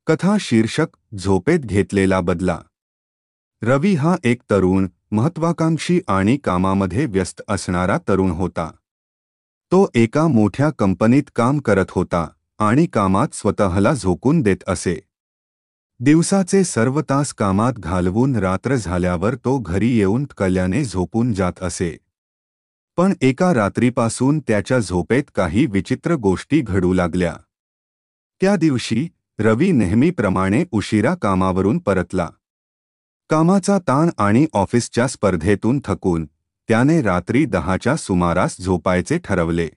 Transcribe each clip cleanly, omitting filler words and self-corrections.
कथा शीर्षक झोपेत घेतलेला बदला। रवी हा एक तरुण, महत्वाकांक्षी आणि कामामध्ये व्यस्त असणारा तरुण होता। तो एका मोठ्या कंपनीत काम करत होता आणि कामात स्वतःला झोकून देत असे। दिवसाचे सर्व तास कामात घालवून रात्र झाल्यावर तो घरी येऊन कल्याने झोपून जात असे। पण एका रात्रीपासून त्याच्या झोपेत काही विचित्र गोष्टी घडू लागल्या। त्या दिवशी रवी नेहमीप्रमाणे उशिरा कामावरून परतला। कामाचा ताण आणि ऑफिसच्या स्पर्धेतून थकून त्याने रात्री 10च्या सुमारास झोपायचे ठरवले।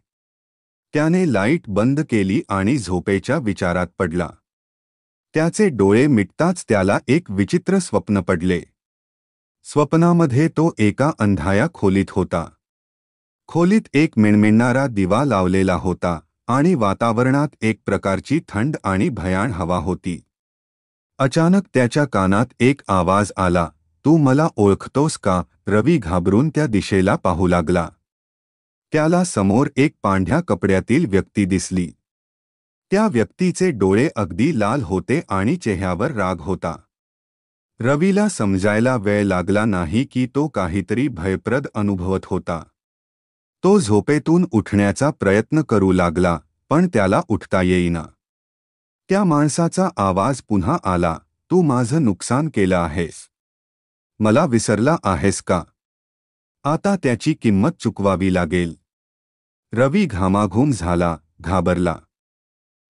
त्याने लाईट बंद केली आणि झोपेच्या विचारात पडला। त्याचे डोळे मिटताच त्याला एक विचित्र स्वप्न पडले। स्वप्नामध्ये तो एका अंधाया खोलीत होता। खोलीत एक मिणमिणणारा दिवा लावलेला होता आणि वातावरणात एक प्रकारची थंड आणि भयाण हवा होती। अचानक त्याच्या कानात एक आवाज आला, "तू मला ओळखतोस का?" रवी घाबरून त्या दिशेला पाहू लागला। त्याला समोर एक पांढऱ्या कपड्यातील व्यक्ती दिसली। त्या व्यक्तीचे डोळे अगदी लाल होते आणि चेहऱ्यावर राग होता। रवीला समजायला वेळ लागला नाही की तो काहीतरी भयप्रद अनुभवत होता। तो झोपेतून उठण्याचा प्रयत्न करू लागला, पण त्याला उठता येईना। त्या माणसाचा आवाज पुन्हा आला, "तू माझं नुकसान केलं आहेस. मला विसरला आहेस का? आता त्याची किंमत चुकवावी लागेल." रवी घामाघूम झाला, घाबरला।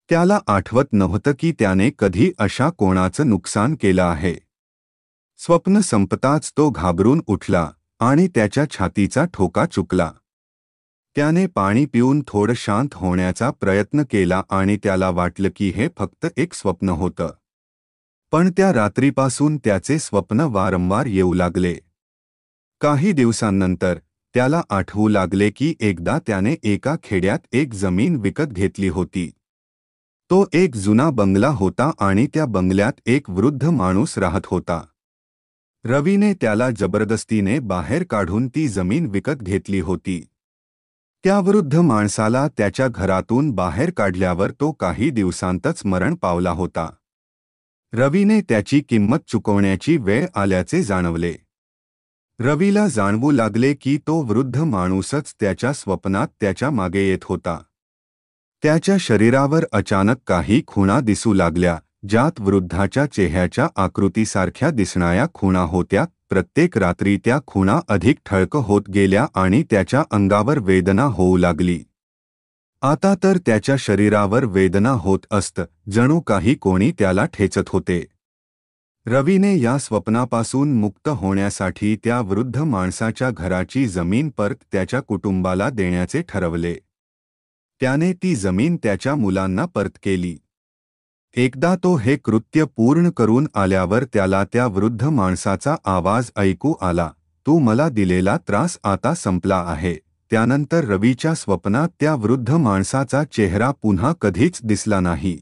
त्याला आठवत नव्हतं की त्याने कधी अशा कोणाचं नुकसान केलं आहे। स्वप्न संपताच तो घाबरून उठला आणि त्याच्या छातीचा ठोका चुकला। त्याने पाणी पिऊन थोडं शांत होण्याचा प्रयत्न केला आणि त्याला वाटलं की हे फक्त एक स्वप्न होतं। पण त्या रात्रीपासून त्याचे स्वप्न वारंवार येऊ लागले। काही दिवसांनंतर त्याला आठवू लागले की एकदा त्याने एका खेड्यात एक जमीन विकत घेतली होती। तो एक जुना बंगला होता आणि त्या बंगल्यात एक वृद्ध माणूस राहत होता। रवीने त्याला जबरदस्तीने बाहेर काढून ती जमीन विकत घेतली होती। त्या वृद्ध माणसाला त्याच्या घरातून बाहेर काढल्यावर तो काही दिवसांतच मरण पावला होता। रवीने त्याची किंमत चुकवण्याची वेळ आल्याचे जाणवले। रवीला जाणवू लागले की तो वृद्ध माणूसच त्याच्या स्वप्नात त्याच्या मागे येत होता। त्याच्या शरीरावर अचानक काही खुणा दिसू लागल्या, ज्यात वृद्धाच्या चेहऱ्याच्या आकृतीसारख्या दिसणाऱ्या खुणा होत्या। प्रत्येक रात्री त्या खुणा अधिक ठळक होत गेल्या आणि त्याच्या अंगावर वेदना होऊ लागली। आता तर त्याच्या शरीरावर वेदना होत असत, जणू काही कोणी त्याला ठेचत होते। रवीने या स्वप्नापासून मुक्त होण्यासाठी त्या वृद्ध माणसाच्या घराची जमीन परत त्याच्या कुटुंबाला देण्याचे ठरवले। त्याने ती जमीन त्याच्या मुलांना परत केली। एकदा तो हे कृत्य पूर्ण करून आल्यावर त्याला त्या वृद्ध माणसाचा आवाज ऐकू आला, "तू मला दिलेला त्रास आता संपला आहे." त्यानंतर रवीच्या स्वप्नात त्या वृद्ध माणसाचा चेहरा पुन्हा कधीच दिसला नाही।